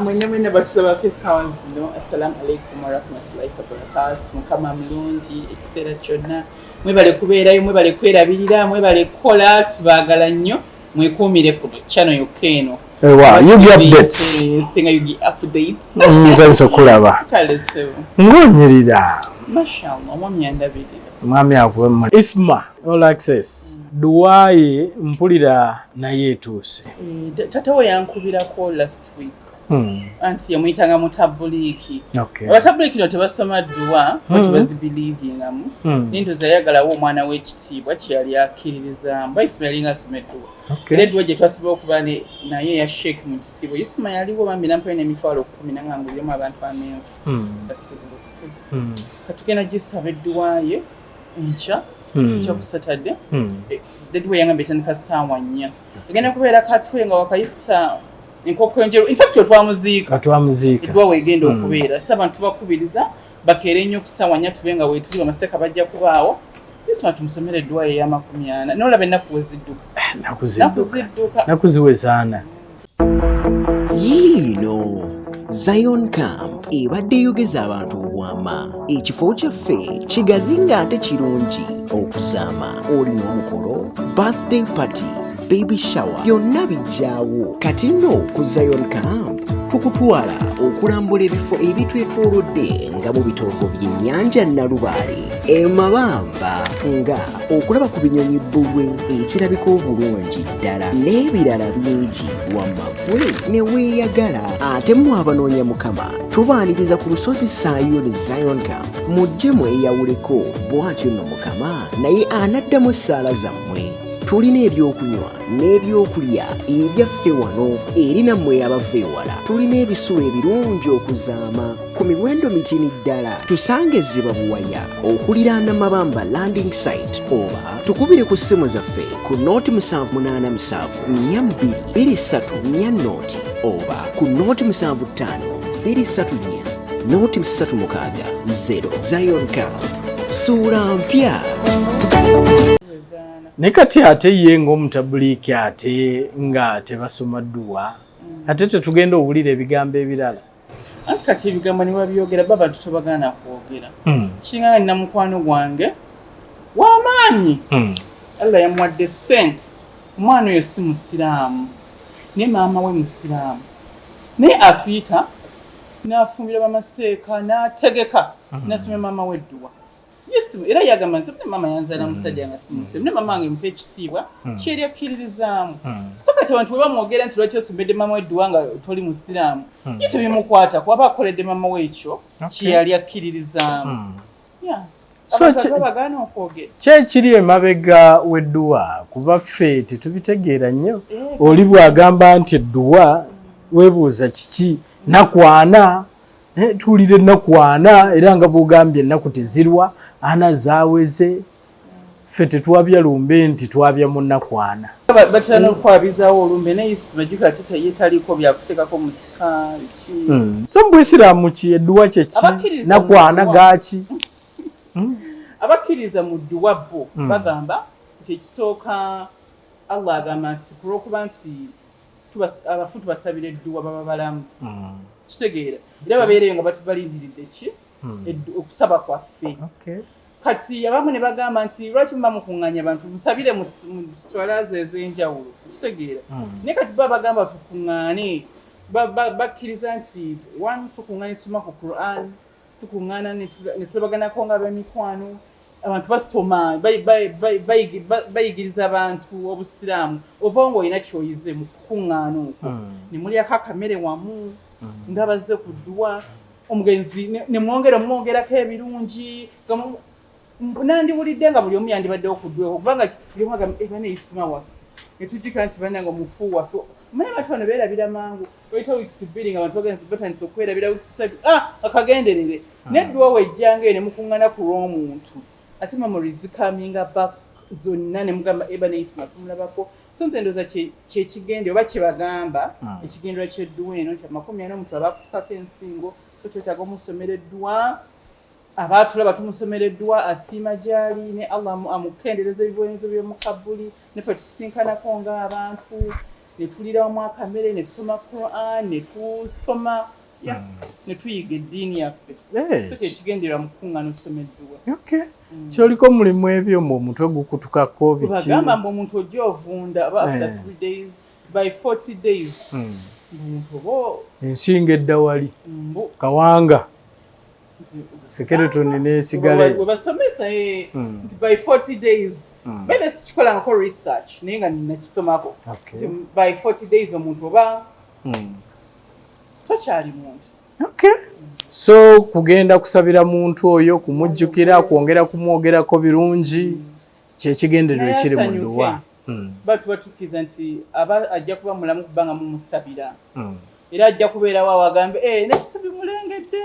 Mwene bachilaba Festival zino. Assalamu alaikum wa rahmatullahi wa barakatuh. Mukama mlungi ekiseera kyonna. Mwebale kubeerayo, mwebale kwerabirira, mwebale kola tubagala nnyo. Mwekuumire ku channel yokeno. Ewa, you get updates. Singa you get updates. Nzaliso kulaba. Kalesewo. Ngonyirira. Mashallah, mwami andabirira. Mwami akuwe mu ISMA, OLAXES. Duwaye mpulira naye etuuse. Tata we yankubirako last week. Anti yamuyitanga mu tabuliki. Okay. Abatabuliki no tebasoma duwa, but bazibelievingamu. Nindoza yagalawo omwana w'ekitiibwa kyeyali akkiririza. ISMA yalinga asoma edduwa. Okay. Era edduwa gye twasiba okuba naye ya sheek mu kisibo. ISMA yaliwo bambi nampayo n'emitwalo 10 nanganguliremu abantu amenvu. Basibula. Katugenda gisaba edduwa ye enkya. Ku Saturday. Edduwa yangambe etandika ssaawa 4. Egenda kubeera katwe nga wakayisa enkoko enjeru. In fact otwamuziika. Edduwa weegenda okubeera. Abantu bakubiriza bakeere nnyo ku ssaawa 4 tube nga weetuli bamaseka bajja kubaawo. ISMA tumusomera edduwa ye ya 40. N'olaba ennaku we zidduka. Nakuziwezaana. Yino Zion Camp ebadde yogeza abantu obwama ekifo kyaffe kigazi ng'ate kirungi okuzaama olina omukolo birthday party baby shower byonna bijjaawo kati nno ku Zion Camp tukutwala okulambula ebifo ebitwetoolodde nga mu bitoogo by'ennyanja Nalubaale emabamba nga okulaba ku binyonyi bbulwe ekirabika obulungi ddala n'ebirala bingi wamagwe ne weeyagala ate mu abanoonya Mukama tubaaniriza ku lusozi Sayoni Zion Camp mujje mweyawuleko bw'atyo nno Mukama naye anaddamu essaala zammwe. Tulina ebyokunywa n'ebyokulya ebyaffe wano eri nammwe abava ewala. Tulina ebisulo ebirungi okuzaama ku miwendo mitini ddala. Tusange Zibabuwaya okuliraana Mabamba landing site oba tukubire ku ssimu zaffe ku nooti 787 42 23 nooti oba ku nooti 75 23 nooti 36 0. Zion Camp suula mpya. Ne kati ate ye ng'omutabuliki ate nga tebasoma dduwa ate tetugenda owulira ebigambo ebirala. Anti kati ebigambo ne babyogera abantu tebagaana kwogera. Kinga nina mukwano gwange w'amaanyi. Allah yamuwadde ssente. Omwana oyo si musiraamu ne maama we musiraamu naye atuyita n'afumbira bamaseeka n'ategeka n'asomya maama we dduwa. Yes, era yagamba nti mama yanzala musajja nga simuse. Ne mama wange mpe ekitiibwa kyeri akkiririzaamu. So kati abantu bwe bamwogera nti lwaki osombedde mama we dduwa nga toli musiraamu. Ye tebimukwata kuba akoledde mama we ekyo kyeyali akkiririzaamu. So bagaana okwogera. Kyekiri emabega w'edduwa kuba ffe tetubitegeera nnyo. Oli bw'agamba nti edduwa weebuuza kiki nakwana. Tuwulire nakwana era nga bugambye ennaku tezirwa ana zaaweze ffe tetwabya lumbe nti twabya munnakwana. Batera n'okwabizaawo olumbe naye ISMA jjuka teta ye taliko byakuteekako mu sikaali ki. So Bwesiraamu ki edduwa kye ki nakwana gaaki? Abakkiriza mu dduwa bo bagamba nti ekisooka Allah agamba nti ku lw'okuba nti abafu tubasabira edduwa baba balamu. Kitegeera era babeereyo nga batubalindiridde ki okusaba kwaffe. Kati abamu ne bagamba nti lwaki muba mukuŋŋaanya abantu musabire mu swalaze ez'enjawulo. Kitegeera naye kati baba bagamba tukuŋŋaane bakkiriza nti tukuŋŋaane tusoma ku Quran tukuŋŋaana ne tulabaganako nga ab'emikwano abantu basoma bayigiriza abantu obusiraamu ova ng'olina ky'oyize mu kukuŋŋaana okwo ne mulyako akamere wamu nga bazze ku dduwa omugenzi ne mwongerako ebirungi nandiwulidde nga buli omu yandibaddewo ku dduwa kubanga buli omu agamba eba ne ISMA waffe ne tujjukira nti bannanga omufu waffe manye abantu bano beerabira mangu oyita weeks 2 nga abantu batandise okwerabira weeks 3 akagenderere n'edduwa wejjangaeyo ne mukuŋŋaana ku lw'omuntu ate memories zikaminga back zonna ne mugamba eba ne ISMA tumulabako. So nze ndooza kyekigende oba kyebagamba ekigendera ky'edduwa eno nti 40 omuntu abakutukako ensingo so twetaaga omusomera edduwa abaatulaba tumusomera edduwa asiima gy'ali ne Allah amukendereza ebibonerezo by'omu Kabuli ne ffe tusisinkanako ng'abantu ne tulira mu akamere ne tusoma Quran ne tusoma ne tuyiga eddiini yaffe so kyekigenderera mu kukuŋŋaana okusoma edduwa. Kyoliko mulimu ebyo mu omutwe gukutukako biki bagamba mbu omuntu ojja ovunda aba after 3 days by 40 days omuntu oba ensinga edda wali Kawanga Sekeretoni n'esigale webasomesa nti by 40 days bene sikikolangako research naye nga nakisomako by 40 days omuntu oba tokyali muntu. So kugenda kusabira muntu oyo kumujjukira kwongera kumwogerako birungi kyekigendererwa ekiri mu dduwa. Batukkiriza nti aba ajja kuba mulamu kubanga mumusabira era ajja kubeerawo awagambe nekisubi mulengedde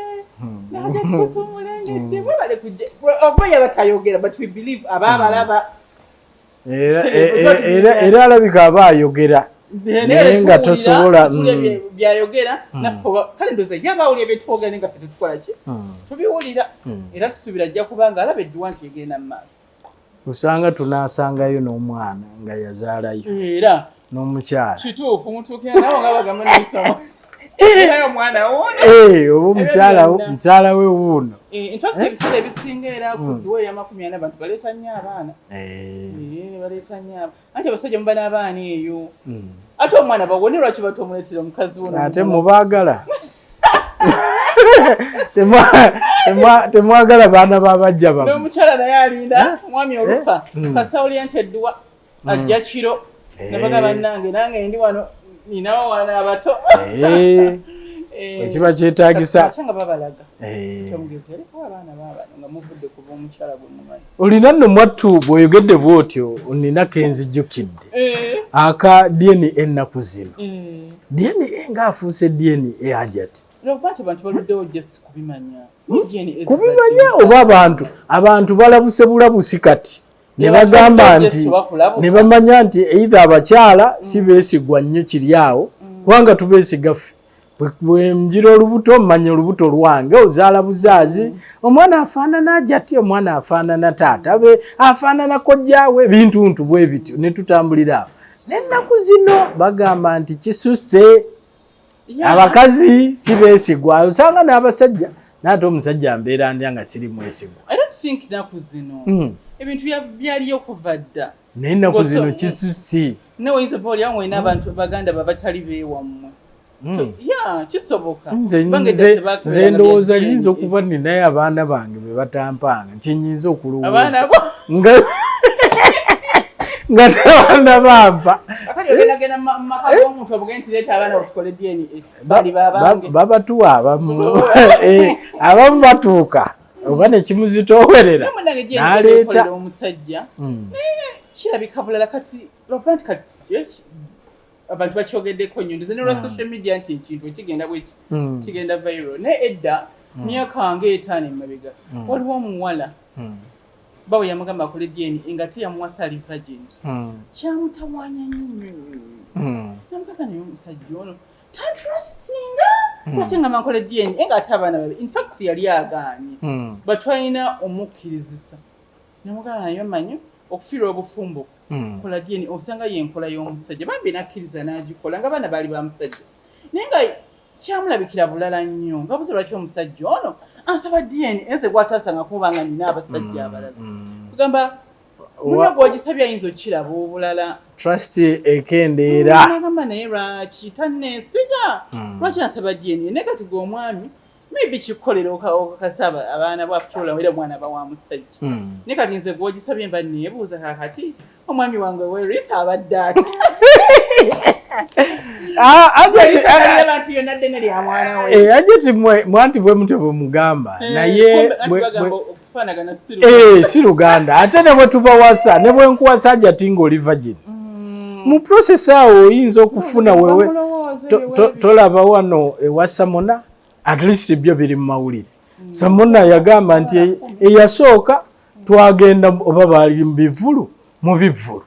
najja tukufu mulengedde mwebale kujja oba yabatayogera but we believe aba abalaba era alabika aba ayogera naye nga tosobola byayogera naffe kale ndoza yabawulira byetwogera nga ffe tetukola ki tubiwulira era tusuubira ajja kubanga alaba edduwa nti egenda mu maaso. Usanga tunaasangayo n'omwana nga yazaalayo era n'omukyala kituufu mutuukira nawo nga bagamba n'ensoma omwana oba mukyala we wuuno. Infact ebiseera ebisinga era ku dduwa eya 40 abantu baleeta nnyo abaana baleeta nnyo anti abasajja muba n'abaana eyo ate omwana bawone lwaki batomuleetera omukazi wono ate mubaagala temwagala baana babajja bamwe n'omukyala naye alinda omwami olufa kasawulira nti edduwa ajja kiro nabaga bannange nange ndi wano ninawo wana abato ekiba kyetaagisa nga babalaga kyomugezi aliko abaana baabano nga muvudde kuba omukyala gwe mumanyi. Olina nno mwattu bw'oyogedde bw'otyo oninako enzijjukidde aka DNA ennaku zino DNA ng'afuuse DNA ajati kubimanya oba abantu balabuse bulabusi kati ne bagamba nti ne bamanya nti either abakyala si beesigwa nnyo kiri awo kubanga tubeesiga ffe bwe njira olubuto mmanya olubuto lwange ozaala buzaazi omwana afaanana ajati omwana afaanana taata be afaanana kojjaawe bintuntu bwe bityo ne tutambulira awo n'ennaku zino bagamba nti kisusse abakazi si beesigwa osanga n'abasajja naate omusajja mbeera ndya nga siri mwesigwa. I don't think naku zino ebintu byaliyo okuva dda naye ennaku zino kisusi newoyinza oba oli awo mwena abantu baganda babatali beewammwe kisoboka nze ndowooza yinza okuba ninaye abaana bange be batampanga kyenyinza okulowooza nga tebaana bampa babatuwa abamu batuuka oba nekimuzitoowerera n'aleeta omusajja kirabika bulala kati lwabanti kati abantu bakyogeddeko nnyo ndoze ne lwa social media nti ekintu kigenda bwekiti kigenda viral naye edda myaka nga 5 emabega waliwo omuwala bawe yamugamba akole DNA nga teyamuwasa ali virgin kyamutawaanya nnyo namugamba naye omusajja ono tantrustinga lwaki nga mankole DNA nga ate abaana babe infact yali agaanye batwalina omukkirizisa namugamba naye omanyi okufiirwa obufumbo kola DNA osanga yenkola y'omusajja bambi nakkiriza n'agikola nga baana baali ba musajja naye nga kyamulabikira bulala nnyo nga buze lwaki omusajja ono ansaba DNA enze gwataasanga kubanga nina abasajja abalala kugamba muna gwogisabye ayinza okukiraba obulala trust ekendeera nagamba naye lwaki tanneesiga lwaki ansaba DNA naye kati gwe omwami maybe kikukolera okakasa abaana bwafutola era mwana bawa musajja naye kati nze gwogisabye mba neebuuza kakati omwami wange werisa abadde ati ajeti mwanti bwe mutyo bwe mugamba naye si Luganda ate ne bwe tubawasa ne bwe nkuwasa ajati ng'oli virgin mu process awo oyinza okufuna wewe tolaba wano ewa Samona at least byo biri mu mawulire Samona yagamba nti eyasooka twagenda oba bali mu bivulu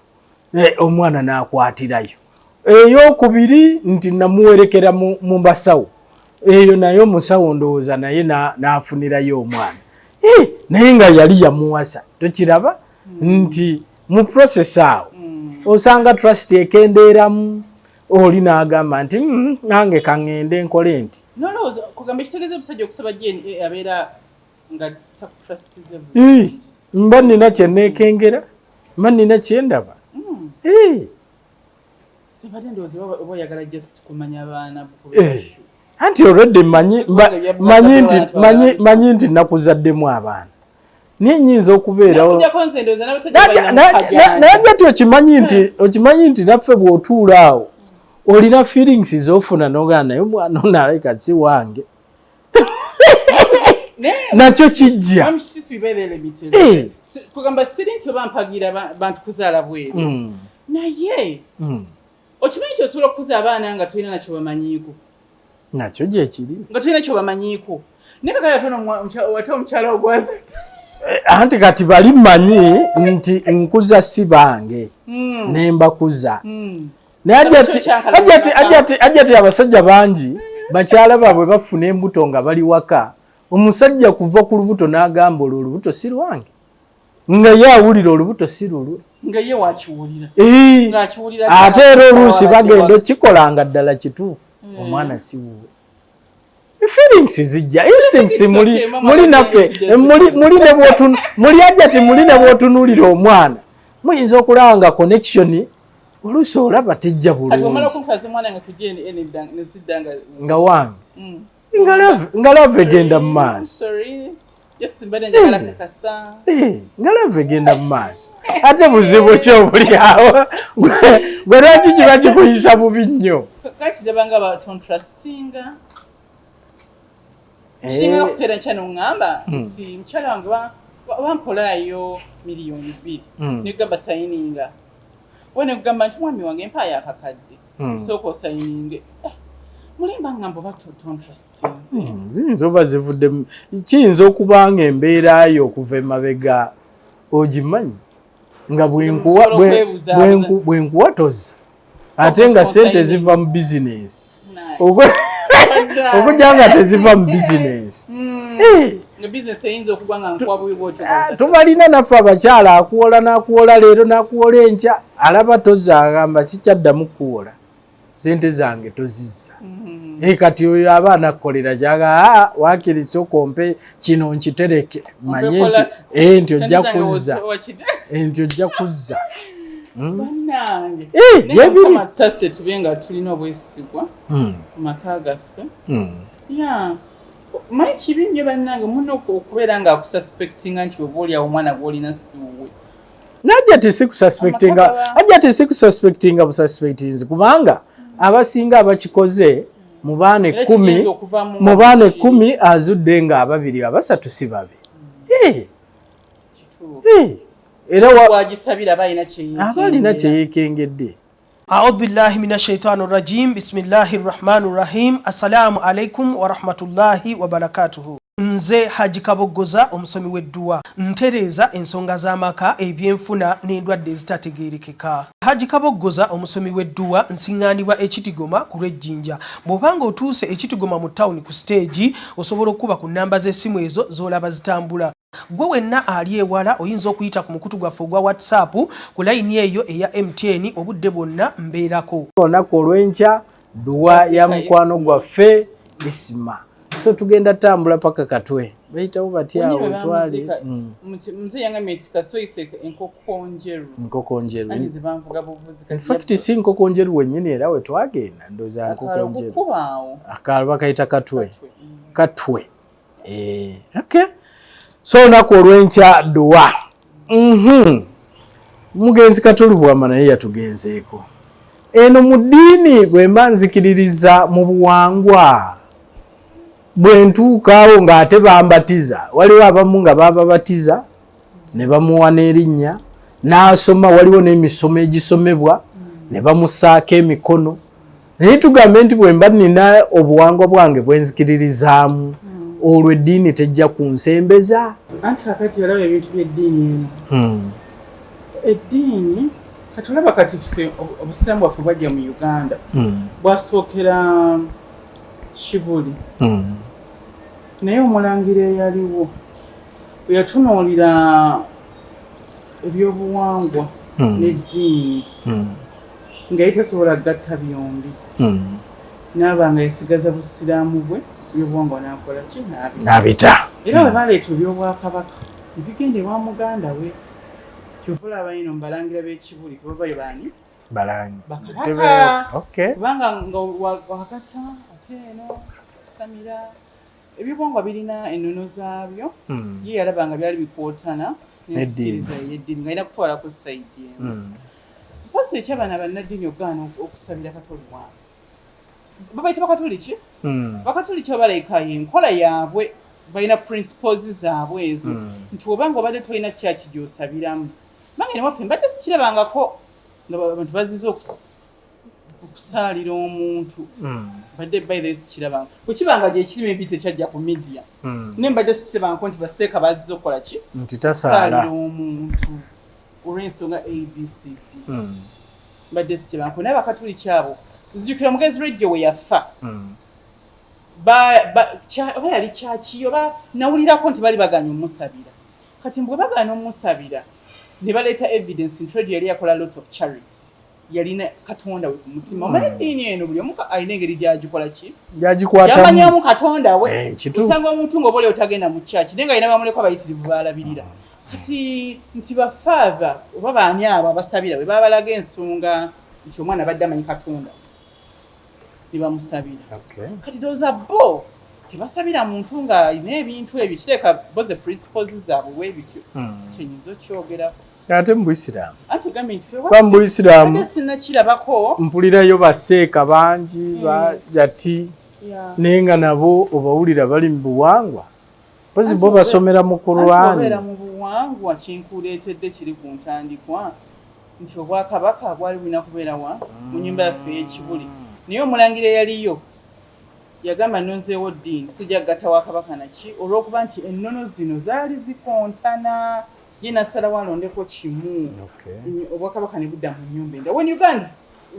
omwana n'akwatirayo ey'okubiri nti namuwerekera mu basawo eyo naye omusawo ndowooza naye n'afunirayo omwana naye nga yali yamuwasa tokiraba nti mu process awo osanga trust ekendeeramu oli n'agamba nti nange kaŋŋende nkole nti nolowooza kugamba ekitegeeza omusajja okusaba DNA abeera nga takutrustze mba nina kye neekengera mba nina kye ndaba sibadde ndowooza oba oyagala just kumanya abaana anti already manyi nti nakuzaddemu abaana naye nnyinza okubeerawo naye ti okimanyi nti naffe bw'otuula awo olina feelings z'ofuna n'ogana naye omwana onaaleka si wange nakyo kijja kugamba siri nti oba mpagira bantu kuzaala bweru naye okimanyi nti osobola okukuza abaana nga tulina nakyo bamanyiiko nakyo gyekiri nga tulina kyo bamanyiiko naye kakati ate omukyala ogwaza anti kati bali mmanyi nti nkuza si bange nembakuza naye ajati abasajja bangi bakyala baabwe bafuna embuto nga bali waka omusajja kuva ku lubuto n'agamba olwo olubuto si lwange nga ye awulira olubuto si lulwe nga ye wakiwulira ate era oluusi bagenda okikolanga ddala kituufu omwana si wuwe feelings zijja instincts muli naffe muli ajati muli ne bw'otunuulira omwana muyinza okulaba nga connection oluusi olaba tejja bulungi nga wange nga love egenda mu maaso nga love egenda mu maaso ate buzibu ki obuli awo gwe lwaki kiba kikuyisa bubi nnyo kiringa kukeera nkyano ŋŋamba nti mukyala wange wampolaayo $2,000,000 nekugamba sayininga we nekugamba nti mwami wange empaayo akakadde sooka osayininge mulimba ŋŋamba oba tontrustinze ziyinza oba zivuddemu kiyinza okuba nga embeera yo okuva emabega ogimanyi nga bwenkuwa tozza ate nga sente ziva mu bizinensi okujja nga teziva mu bizinensi tubalina naffe abakyala akuwola n'akuwola leero n'akuwola enkya alaba tozza agamba sikyaddamu kuwola sente zange tozizza kati oyo abaana kukolera kyaga wakiritse okompe kino nkitereke manye nti ojja kuzza ojja kuzza sase tube nga tulina obwesigwa mu maka gaffe manyi kibi nnyo bannange muno okubeera nga akususpectinga nti oba oliawo omwana gw'olina siwuwe najja tisikususpectinga bususpectings kubanga abasinga abakikoze mu baana 10 azudde nga 2 3 si babe era wagisabira abalina kyeyekengedde. A'udhu billahi minash shaitani rajim. Bismillahir rahmanir rahim. Assalamu alaikum wa rahmatullahi wa barakatuhu. Nze Haji Kaboggoza omusomi w'edduwa ntereeza ensonga z'amaka ebyenfuna n'endwadde ezitategeerekeka. Haji Kaboggoza omusomi w'edduwa nsiŋŋaanibwa Ekitigoma ku Lwejjinja. Bw'obanga otuuse Ekitigoma mu ttawuni ku siteegi osobola okuba ku nnamba z'essimu ezo z'olaba zitambula. Gwe wenna ali ewala oyinza okuyita ku mukutu gwaffe ogwa WhatsApp ku layini eyo eya MTN obudde bwonna mbeerako. Olunaku olw'enkya dduwa ya mukwano gwaffe ISMA. So tugenda tambula paka Katwe. Bayitawo batyawo twali. Mzee yangamye tikasoyise enkokonjeru. Nkokonjeru. Ani zibanvuga buvuzi kati. In fact si nkokonjeru wennyini era we twagenda ndoza nkokonjeru. Akalaba kayita Katwe. Katwe. Okay. So olunaku olw'enkya dduwa. Mugenzi Katolubwama naye yatugenzeeko. Eno mu ddiini bwe mba nzikiririza mu buwangwa bwe ntuukaawo ng'ate bambatiza waliwo abamu nga bababatiza ne bamuwa n'erinnya n'asoma waliwo n'emisomo egisomebwa ne bamusaako emikono naye tugambe nti bwe mba nina obuwangwa bwange bwe nzikiririzaamu olwo eddiini tejja kunsembeza. Anti kakati olaba ebintu by'eddiini eddiini kati olaba kati ffe obusiraamu bwaffe bwajja mu Uganda bwasookera Kibuli naye omulangira eyaliwo bwe yatunuulira ebyobuwangwa n'eddiini nga yitasobola gatta byombi n'abanga yasigaza busiraamu bwe ebyobuwangwa n'akola ki n'abita era bwe baleeta ebyobwakabaka ebigenda ewa muganda we kyova olaba ino mubalangira b'ekibuli tebavayo baani bakabaka kubanga nga wakata ate eno kusamira ebyobuwangwa birina ennono zaabyo ye yalaba nga byali bikwotana n'ensikiriza ey'eddiini nga alina kutwala ku sayidi emu mpozi ekyabaana bannaddiini okugaana okusabira katoli waabwe babayita bakatoliki bakatoliki babalekayo enkola yaabwe balina principles zaabwe ezo nti obanga obadde tolina kyaki gy'osabiramu bange newaffe mbadde sikirabangako nga abantu bazize okusaalira omuntu mbadde bayire sikirabanga bwekibanga gyekirimu embi tekyajja ku media naye mbadde sikirabangako nti baseeka bazize okukola ki nti tasaalira omuntu olw'ensonga abcd mbadde sikirabangako naye bakatoliki abo zijjukira omugenzi radio we yafa oba yali kyaki oba nawulirako nti bali baganya omusabira kati mbwe bagana omusabira ne baleeta evidence nti radio yali yakola lot of charity yalina katonda we ku mutima omanyi eddiini eno buli omu alina engeri gyagikola ki yamanyamu katonda we osanga omuntu ng'oba oli otagenda mu kyaki naye nga alina bamuleko abayitirivu baalabirira kati nti bafaava oba baani abo abasabira bwe babalaga ensonga nti omwana badde amanyi katonda nibamusabira kati doza bo tebasabira muntu nga alina ebintu ebyo kireka boze principles zaabwe webityo kyenyinza okyogerako ate mu Buisiraamu anti gambe nti mu Buisiraamu sinakirabako mpulirayo baseeka bangi bajati naye nga nabo obawulira bali mu buwangwa pozi bo basomera mu Qur'ani mu buwangwa kinkuleetedde kiri ku ntandikwa nti obwakabaka bwali bulina kubeera wa mu nnyumba yaffe ey'ekibuli naye omulangira eyaliyo yagamba nonzeewo ddiini sijja gatta wakabaka naki olw'okuba nti ennono zino zaali zikontana ye nasalawo alondeko kimu obwakabaka ne budda mu nnyumba enda when Uganda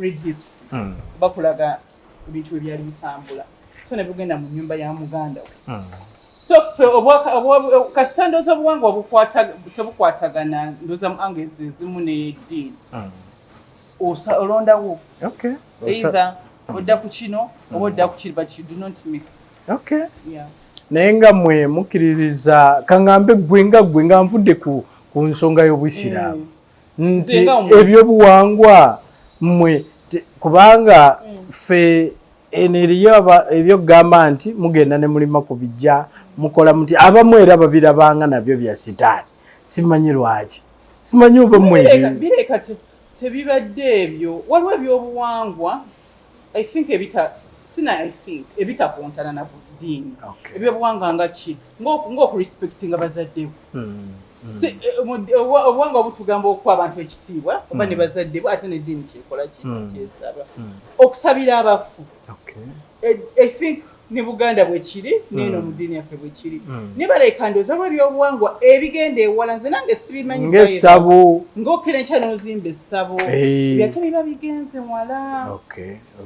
read history bakulaga ebintu ebyali bitambula so ne bugenda mu nnyumba ya muganda we so ffe kasita ndowooza obuwangwa tebukwatagana ndowooza mu angles ezimu n'eddiini olondawo either odda ku kino oba odda ku kiri but you do not mix naye nga mmwe mukkiririza kaŋŋambe ggwe nga nvudde ku nsonga y'Obuyisiraamu nti ebyobuwangwa mmwe kubanga ffe eneriyo ebyokugamba nti mugenda ne mulima ku bijja mukola muti abamu era babirabanga nabyo bya sitaani simanyi lwaki simanyi oba bireka tebibadde ebyo waliwo ebyobuwangwa ebitakontana na buddiini ebyobuwangwa nga ki ng'okurespectinga bazaddewo obuwangwa butugamba okuwa abantu ekitiibwa oba ne bazadde bo ate n'eddiini kyekola kyesaba okusabira abafu ne Buganda bwe kiri n'eno mu ddiini yaffe bwe kiri ne baleka ndowooza lw'ebyobuwangwa ebigenda ewala nze nange sibimanyi ng'essabo ng'okera enkya n'ozimba essabo byate biba bigenze wala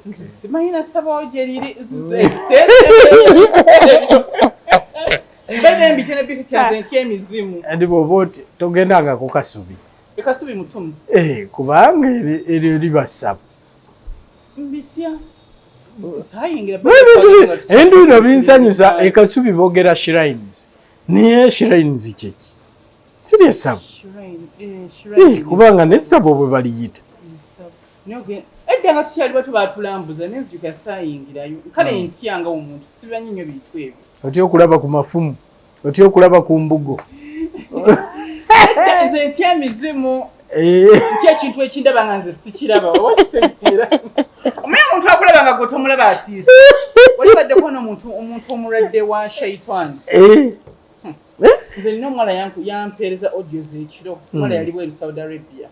nze simanyi na ssabo gye liri mbega embitene bikityanze nti emizimu andi bw'oba oti togendangako kasubi ekasubi mutumzi kubanga eryo liba ssabo mbitya enduuno binsanyusa ekasubi boogera shrines naye shrines kyeki siri essabo kubanga n'essabo bwe baliyita edda nga tukyaliwo tubaatulambuza nenzijukira saayingirayo kale ntyanga omuntu sibanyi nnyo bintu ebyo otya okulaba ku mafumu otya okulaba ku mbugo nze ntya mizimu ntya ekintu ekindaba nga nze sikiraba oba kitegeera omanyi omuntu akulaba nga gwe tomulaba atiisa wali baddeko n'omuntu omulwadde wa shaitani nze nina omuwala yampeereza audios ekiro omuwala yaliwo eri Saudi Arabia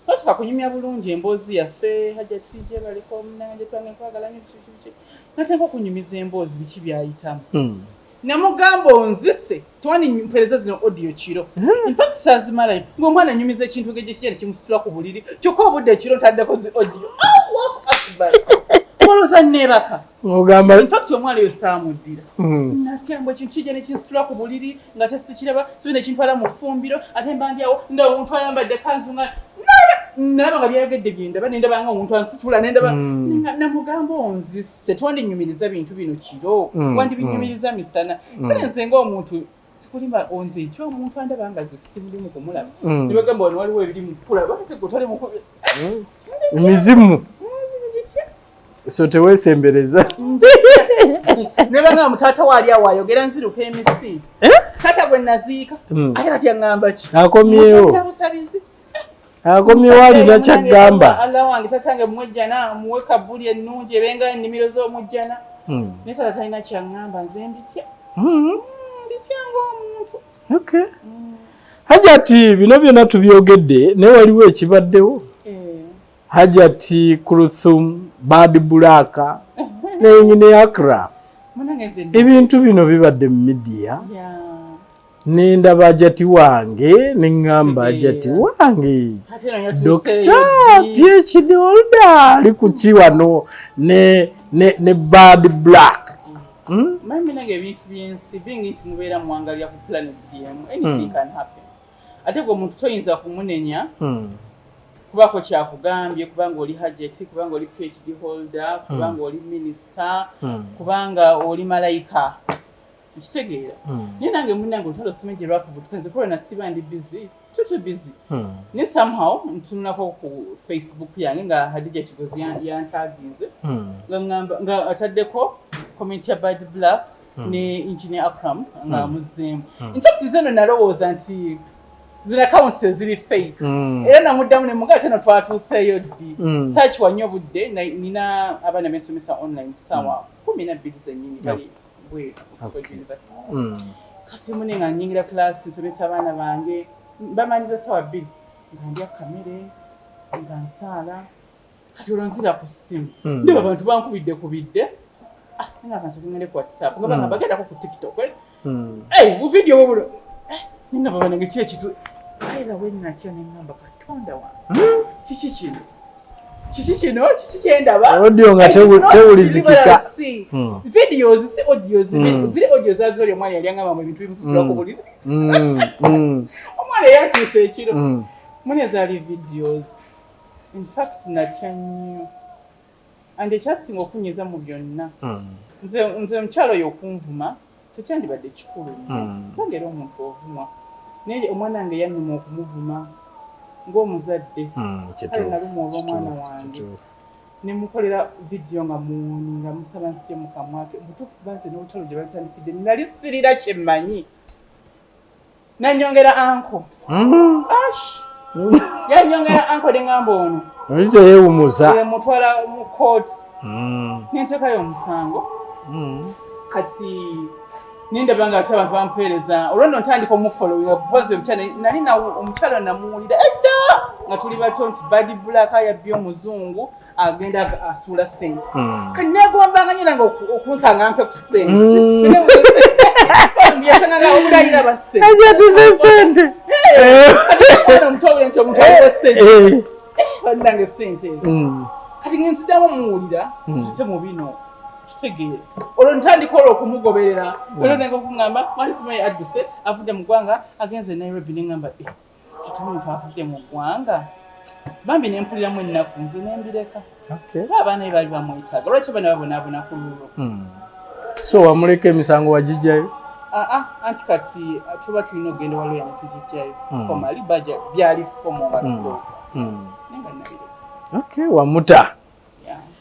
tosooka kunyumya bulungi emboozi yaffe hajati gye baliko omunange twange nkwagala nnyo kiki nateeka okunyumiza emboozi biki byayitamu namugamba onzise twani mpeereza zino audio kiro infact saazimalayo ng'omwana anyumiza ekintu ng'ekigenda kimusitula ku buliri kyokka obudde ekiro ntaddeko zi audio olowooza neebaka infact omwana eyo saamuddira natyambwa ekintu kijja nekinsitula ku buliri nga tesikiraba sibe nekintwala mu ffumbiro ate mbandyawo nda omuntu ayambadde kanzu nga nalaba nga byayogedde byendaba nendaba nga omuntu ansitula nendaba namugamba onzise twandinyumiriza bintu bino kiro wandibinyumiriza misana kale nze ng'omuntu sikulimba onze nti omuntu andaba nga ze simulimu kumulaba nibagamba wano waliwo ebiri mukula bategotwale mukubi emizimu so teweesembereza nebanga mutaata waali awo ayogera nziruka emisi taata gwe naziika ate kati aŋŋamba ki akomyewo alina kyagamba alla wange tatange mumwejjana muwe kabbuli ennungi ebenga ennimiro z'omujjana naye taata talina kyaŋŋamba nze mbitya mbitya ng'omuntu Hajati bino byonna tubyogedde naye waliwo ekibaddewo Hajati Kulthum Bad Black ne Accra ebintu bino bibadde mu media nendaba Hajati wange neŋŋamba Hajati wange Dr. PhD holder ali ku ki wano ne Bad Black mami nange ebintu byensi bingi nti mubeera mwangalira ku planet yemu anything can happen ate gwe omuntu toyinza kumunenya kubako kyakugambye kubanga oli Hajati kubanga oli PhD holder kubanga oli minister kubanga oli malayika ekitegeera naye nange munange olutalo simenje lwafu butukenze kuba nasiba ndi busy tutu busy ne somehow ntunulako ku Facebook yange nga Hadija Kigozi yantaginze nga ataddeko comment ya Bad Black ne Engineer Akram nga muzemu in fact zeno nalowooza nti zina accounts ziri fake era namuddamu ne mugate no twatuseeyo ddi search wanyo budde nina abana mesomesa online sawa 12 zennyini bali bwe Oxford University kati mune nga nyingira class nsomesa abana bange bamaliza sawa 2 nga ndya kamere nga nsala kati olonzira ku simu ndiba abantu bankubidde nga kanso kungende ku WhatsApp nga banga bagenda ku TikTok bu video bobulo ninga baba nange kye kitu ayira wenna kya nengamba Katonda wa kiki kino kyendaba audio nga tewulizikika videos si audios ziri audios azoli omwana yali angamba mu bintu bimusitula ko bulizi omwana yatuse ekiro mune zali videos in fact natya nnyo and ekyasinga okunyiza mu byonna nze mukyalo yokunvuma tekyandibadde kikulu nongera omuntu ovuma naye omwana wange yannuma okumuvuma ng'omuzadde kale naluma olw'omwana wange nemukolera vidiyo nga muwuni nga musaba nzije mu kamwa ke mutuufu banze n'olutalo gye balitandikidde nali sirira kyemmanyi nanyongera anko yanyongera anko neŋŋamba ono oliteyewumuza mutwala mu kooti nenteekayo omusango kati nindaba nga ate abantu bampeereza olwonno ntandika omufollowinga kubanza omukyala nali omukyala namuwulira edda nga tuli bato nti Bad Black ayabbye omuzungu agenda asuula ssente kati neegombanga nyo nange okunsanga mpe ku ssente yasanganga obulayira abantu ssente kati omuntu owule nti omuntu aliwo ssente balinange ssente ezo kati ngenzidamu muwulira ate mu bino kitegeera olwo ntandika olwo okumugoberera olwo nenga okungamba mwali simaye adduse avudde mu ggwanga agenze Nairobi neŋŋamba ate omuntu avudde mu ggwanga bambi nempuliramu ennaku nze nembireka abaana be baali bamwetaaga lwaki bana babonaabona ku lulwo so wamuleka emisango wagijjayo anti kati tuba tulina okgenda waliwo netugijjayo fomali baja byali fomo nga tulo nenga nabireka wamuta